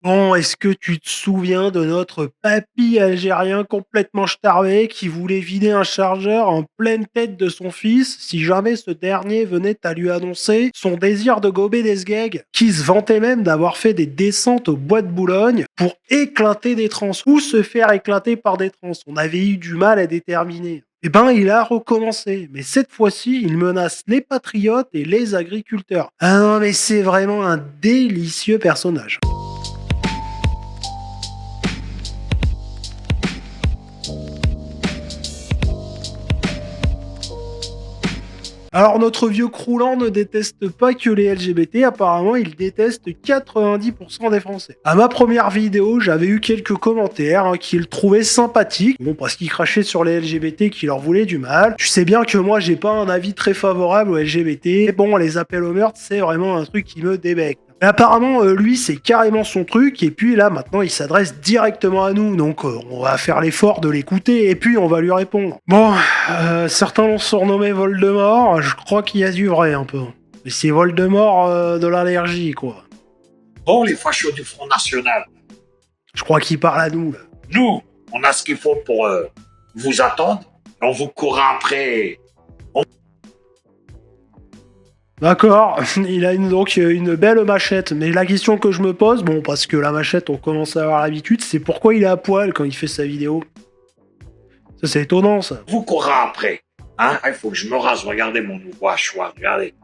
Bon, est-ce que tu te souviens de notre papy algérien complètement starvé qui voulait vider un chargeur en pleine tête de son fils si jamais ce dernier venait à lui annoncer son désir de gober des sgegs, qui se vantait même d'avoir fait des descentes au bois de Boulogne pour éclater des trans ou se faire éclater par des trans. On avait eu du mal à déterminer. Eh ben, il a recommencé, mais cette fois-ci, il menace les patriotes et les agriculteurs. Ah non, mais c'est vraiment un délicieux personnage. Alors notre vieux croulant ne déteste pas que les LGBT, apparemment il déteste 90% des Français. À ma première vidéo, j'avais eu quelques commentaires qui le trouvaient sympathique, bon parce qu'il crachait sur les LGBT qui leur voulaient du mal. Tu sais bien que moi j'ai pas un avis très favorable aux LGBT, mais bon les appels au meurtre c'est vraiment un truc qui me débecte. Mais apparemment, lui, c'est carrément son truc, et puis là, maintenant, il s'adresse directement à nous, donc on va faire l'effort de l'écouter, et puis on va lui répondre. Bon, certains l'ont surnommé Voldemort, je crois qu'il y a du vrai un peu. Mais c'est Voldemort de l'allergie, quoi. Bon, les fachos du Front National, Je crois qu'il parle à nous, là. nous, on a ce qu'il faut pour vous attendre. On vous courra après. D'accord, il a donc une belle machette, mais la question que je me pose, bon, parce que la machette, on commence à avoir l'habitude, c'est pourquoi il est à poil quand il fait sa vidéo. Ça, c'est étonnant, ça. Vous courra après. Hein? Il faut que je me rase. Regardez mon nouveau hachoir. Regardez.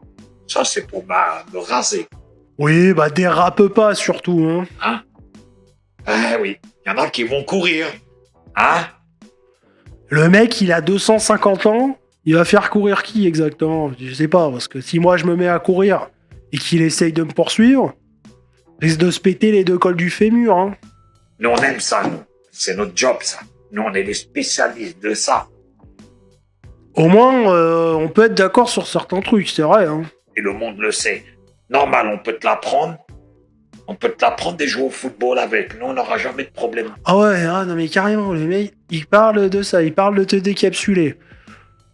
Ça, c'est pour me raser. Oui, bah dérape pas, surtout, hein. Hein? Oui. Il y en a qui vont courir. Hein? Le mec, il a 250 ans, il va faire courir qui exactement? Je sais pas, parce que si moi je me mets à courir et qu'il essaye de me poursuivre, risque de se péter les deux cols du fémur, hein. Nous, on aime ça, nous. C'est notre job, ça. Nous, on est les spécialistes de ça. Au moins, on peut être d'accord sur certains trucs, c'est vrai, hein. Et le monde le sait. Normal, on peut te l'apprendre. On peut te l'apprendre et jouer au football avec. Nous, on n'aura jamais de problème. Ah ouais, ah non mais carrément, le mec, il parle de ça, il parle de te décapsuler.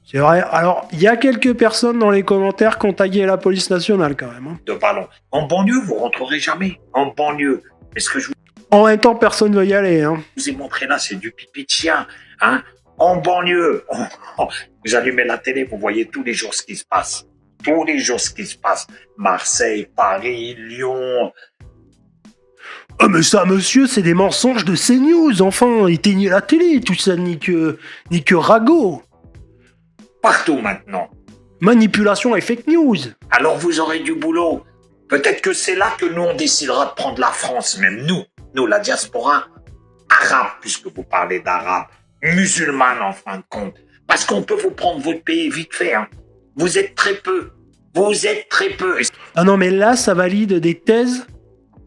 C'est vrai, alors, il y a quelques personnes dans les commentaires qui ont tagué la police nationale, quand même, hein. De ballon. En banlieue, vous rentrerez jamais. En banlieue. Mais ce que je En même temps, personne veut y aller, hein. vous ai montré là, c'est du pipi de chien. Hein? En banlieue. Vous allumez la télé, vous voyez tous les jours ce qui se passe. Tous les jours ce qui se passe. Marseille, Paris, Lyon. Ah mais ça, monsieur, c'est des mensonges de CNews, enfin, éteignez la télé, tout ça, ni que ragot. Partout maintenant. Manipulation et fake news. Alors vous aurez du boulot. Peut-être que c'est là que nous, on décidera de prendre la France, même nous, la diaspora arabe, puisque vous parlez d'arabe, musulmane en fin de compte. Parce qu'on peut vous prendre votre pays vite fait. Hein. Vous êtes très peu. Vous êtes très peu. Et Ah non, mais là, ça valide des thèses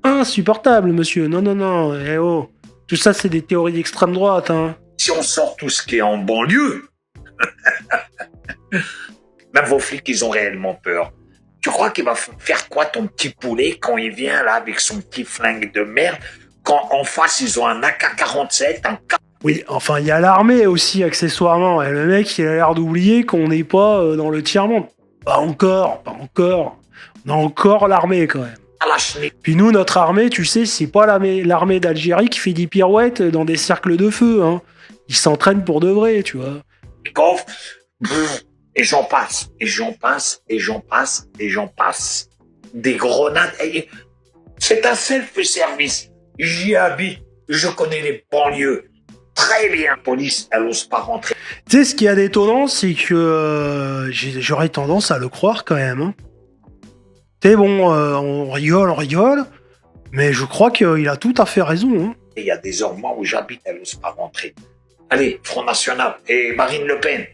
insupportables, monsieur. Non, non, non, eh oh. Tout ça, c'est des théories d'extrême droite, hein. si on sort tout ce qui est en banlieue, même vos flics, ils ont réellement peur. Tu crois qu'il va faire quoi ton petit poulet quand il vient là avec son petit flingue de merde, quand en face ils ont un AK-47, un K... Oui, enfin, il y a l'armée aussi, accessoirement. Et le mec, il a l'air d'oublier qu'on n'est pas dans le tiers-monde. Pas encore, pas encore. On a encore l'armée, quand même. Kalachnikov. Puis nous, notre armée, tu sais, c'est pas l'armée d'Algérie qui fait des pirouettes dans des cercles de feu, hein. Ils s'entraînent pour de vrai, tu vois. Et j'en passe, et j'en passe, et j'en passe, et j'en passe. Des grenades. C'est un self-service. J'y habite, je connais les banlieues. Très bien, police, elle n'ose pas rentrer. Tu sais, ce qui est d'étonnant, c'est que j'aurais tendance à le croire quand même, hein. Tu sais, bon, on rigole, mais je crois qu'il a tout à fait raison, hein. Et il y a des endroits où j'habite, elle n'ose pas rentrer. Allez, Front National et Marine Le Pen.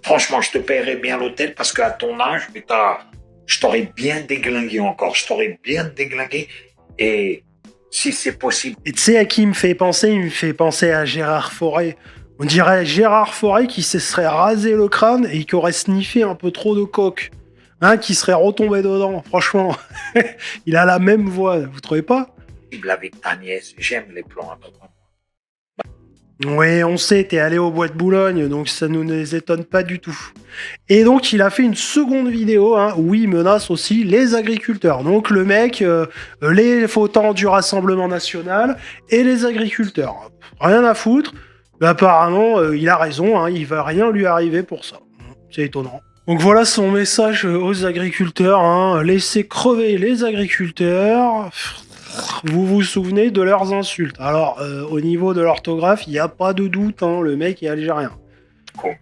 Franchement, je te paierais bien l'hôtel parce qu'à ton âge, je t'aurais bien déglingué encore. Je t'aurais bien déglingué. Et si c'est possible. Et tu sais à qui il me fait penser? Il me fait penser à Gérard Fauré. On dirait Gérard Fauré qui se serait rasé le crâne et qui aurait sniffé un peu trop de coke. Hein, qui serait retombé dedans, franchement. Il a la même voix, vous trouvez pas? Avec ta nièce, j'aime les plans à Oui, on sait, t'es allé au Bois de Boulogne, donc ça nous ne les étonne pas du tout. Et donc, il a fait une seconde vidéo où il menace aussi les agriculteurs. Donc, le mec, les votants du Rassemblement National et les agriculteurs. Rien à foutre. Mais apparemment, il a raison, il va rien lui arriver pour ça. C'est étonnant. Donc voilà son message aux agriculteurs. Laissez crever les agriculteurs. Vous vous souvenez de leurs insultes. Alors, au niveau de l'orthographe, il n'y a pas de doute, le mec est algérien. Cool.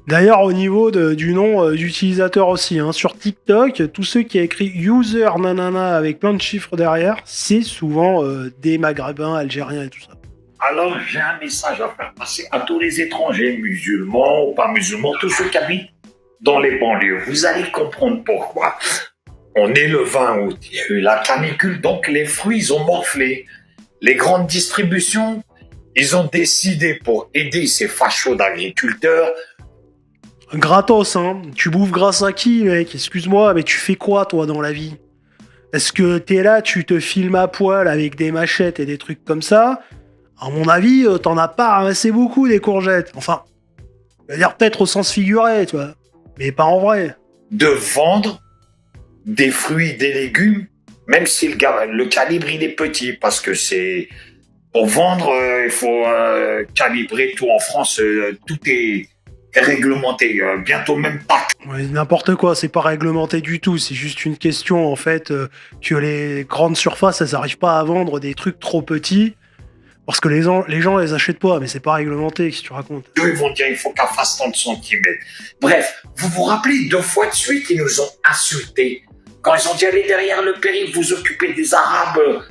D'ailleurs, au niveau du nom d'utilisateur aussi, sur TikTok, tous ceux qui a écrit user nanana avec plein de chiffres derrière, c'est souvent des maghrébins, algériens et tout ça. Alors, j'ai un message à faire passer à tous les étrangers, musulmans ou pas musulmans, tous ceux qui habitent dans les banlieues. Vous allez comprendre pourquoi. On est le 20 août, il y a eu la canicule, donc les fruits ils ont morflé. Les grandes distributions, ils ont décidé pour aider ces fachos d'agriculteurs. Gratos, tu bouffes grâce à qui, mec? Excuse-moi, mais tu fais quoi, toi, dans la vie? Est-ce que t'es là, tu te filmes à poil avec des machettes et des trucs comme ça? À mon avis, t'en as pas ramassé beaucoup des courgettes. Enfin, je veux dire peut-être au sens figuré, tu vois. Mais pas en vrai. De vendre des fruits, des légumes, même si le calibre il est petit, parce que c'est pour vendre, il faut calibrer tout en France, tout est réglementé, bientôt même pas. Ouais, n'importe quoi, c'est pas réglementé du tout. C'est juste une question en fait que les grandes surfaces, elles arrivent pas à vendre des trucs trop petits parce que les gens les achètent pas, mais c'est pas réglementé. Qu'est-ce que tu racontes? Ils vont dire il faut qu'elle fasse tant de centimètres. Bref, vous vous rappelez 2 fois de suite ils nous ont insultés quand ils ont dit allez derrière le périph', vous occupez des Arabes.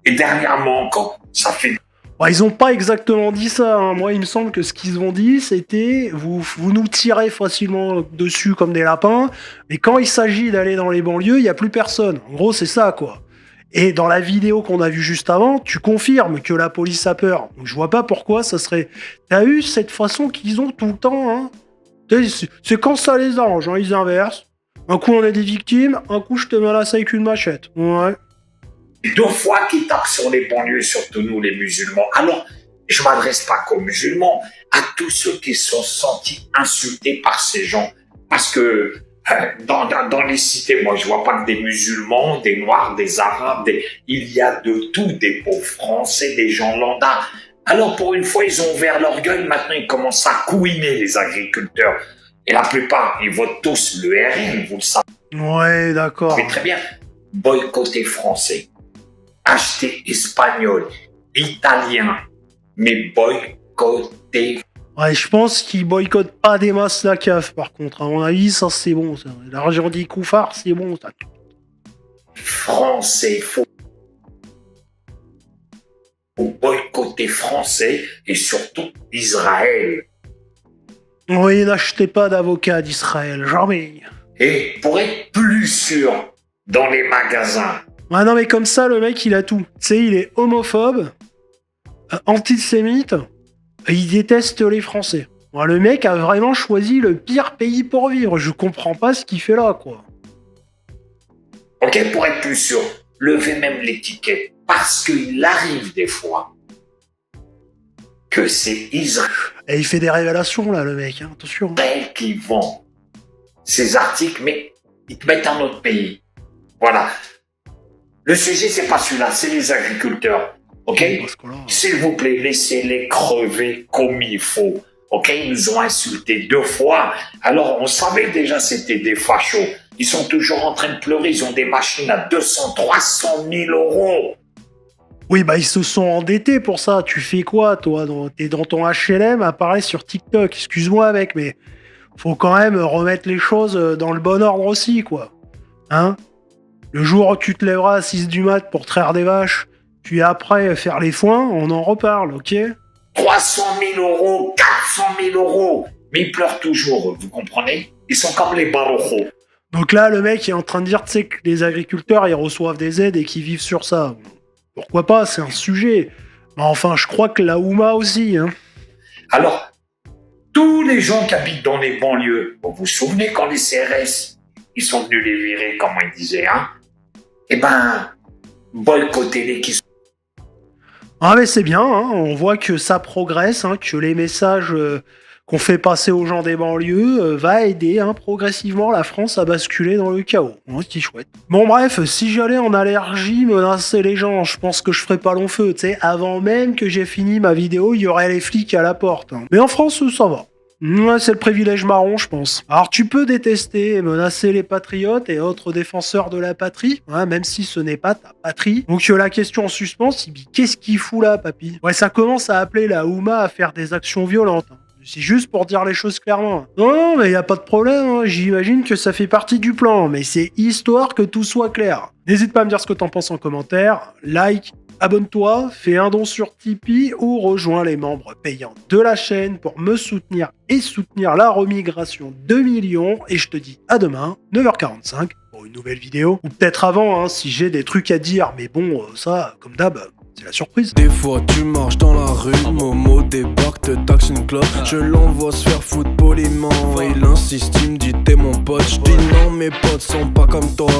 Et dernièrement encore, ça fait. Ouais, ils ont pas exactement dit ça. Moi, il me semble que ce qu'ils ont dit, c'était vous nous tirez facilement dessus comme des lapins, mais quand il s'agit d'aller dans les banlieues, il y a plus personne. En gros, c'est ça, quoi. Et dans la vidéo qu'on a vue juste avant, tu confirmes que la police a peur. Donc, je vois pas pourquoi ça serait. T'as eu cette façon qu'ils ont tout le temps. C'est quand ça les arrange, ils inversent. Un coup on est des victimes, un coup je te menace avec une machette. Ouais. 2 fois qu'ils tapent sur les banlieues, surtout nous les musulmans. Alors, je m'adresse pas qu'aux musulmans, à tous ceux qui se sont sentis insultés par ces gens. Parce que dans les cités, moi je vois pas que des musulmans, des noirs, des arabes, il y a de tout, des pauvres français, des gens lambda. Alors pour une fois, ils ont ouvert leur gueule, maintenant ils commencent à couiner les agriculteurs. Et la plupart, ils votent tous le RN, vous le savez. Ouais, d'accord. Mais très bien, boycotter français, acheter espagnol, italien, mais boycotter. Ouais, je pense qu'ils boycottent pas des masses la CAF, par contre. À mon avis, ça, c'est bon, ça. L'argent des couffards, c'est bon, ça. Français, faut boycotter français et surtout Israël. Oui, n'achetez pas d'avocat d'Israël, jamais. Et pour être plus sûr dans les magasins. Ah non, mais comme ça, le mec, il a tout. Tu sais, il est homophobe, antisémite, et il déteste les Français. Ouais, le mec a vraiment choisi le pire pays pour vivre. Je comprends pas ce qu'il fait là, quoi. Ok, pour être plus sûr, levez même l'étiquette. Parce qu'il arrive des fois que c'est Israël. Et il fait des révélations, là, le mec, attention. Qui vend ces articles, mais ils te mettent un autre pays. Voilà. Le sujet, c'est pas celui-là, c'est les agriculteurs. Ok? S'il vous plaît, laissez-les crever comme il faut. Ok? Ils nous ont insultés 2 fois. Alors, on savait déjà c'était des fachos. Ils sont toujours en train de pleurer. Ils ont des machines à 200, 300 000 euros. Oui, bah ils se sont endettés pour ça. Tu fais quoi, toi? T'es dans ton HLM à parler sur TikTok. Excuse-moi, mec, mais faut quand même remettre les choses dans le bon ordre aussi, quoi. Le jour où tu te lèveras à 6 du mat pour traire des vaches, puis après faire les foins, on en reparle, ok? 300 000 euros, 400 000 euros. Mais ils pleurent toujours, vous comprenez? Ils sont comme les barojos. Donc là, le mec est en train de dire, tu sais, que les agriculteurs, ils reçoivent des aides et qu'ils vivent sur ça. Pourquoi pas, c'est un sujet. Mais enfin, je crois que la Houma aussi, Alors, tous les gens qui habitent dans les banlieues, vous vous souvenez quand les CRS, ils sont venus les virer, comment ils disaient, Eh ben, boycottez-les qui sont. Ah mais c'est bien, hein, on voit que ça progresse, hein, que les messages qu'on fait passer aux gens des banlieues va aider hein, progressivement la France à basculer dans le chaos. Ouais, c'est chouette. Bon bref, si j'allais en allergie menacer les gens, je pense que je ferais pas long feu, tu sais, avant même que j'ai fini ma vidéo, il y aurait les flics à la porte. Hein. Mais en France, ça va. Ouais, c'est le privilège marron, je pense. Alors, tu peux détester et menacer les patriotes et autres défenseurs de la patrie, hein, même si ce n'est pas ta patrie. Donc, la question en suspens, c'est qu'est-ce qu'il fout là, papy? Ouais, ça commence à appeler la Houma à faire des actions violentes. Hein. C'est juste pour dire les choses clairement. Non, mais y a pas de problème, hein. J'imagine que ça fait partie du plan, mais c'est histoire que tout soit clair. N'hésite pas à me dire ce que t'en penses en commentaire, like, abonne-toi, fais un don sur Tipeee ou rejoins les membres payants de la chaîne pour me soutenir et soutenir la remigration de millions. Et je te dis à demain, 9h45, pour une nouvelle vidéo. Ou peut-être avant, hein, si j'ai des trucs à dire. Mais bon, ça, comme d'hab, c'est la surprise. Des fois tu marches dans la rue, Momo débarque, te taxe une clope. Je l'envoie se faire foutre poliment. Il insiste, il me dit t'es mon pote. Je dis non, mes potes sont pas comme toi.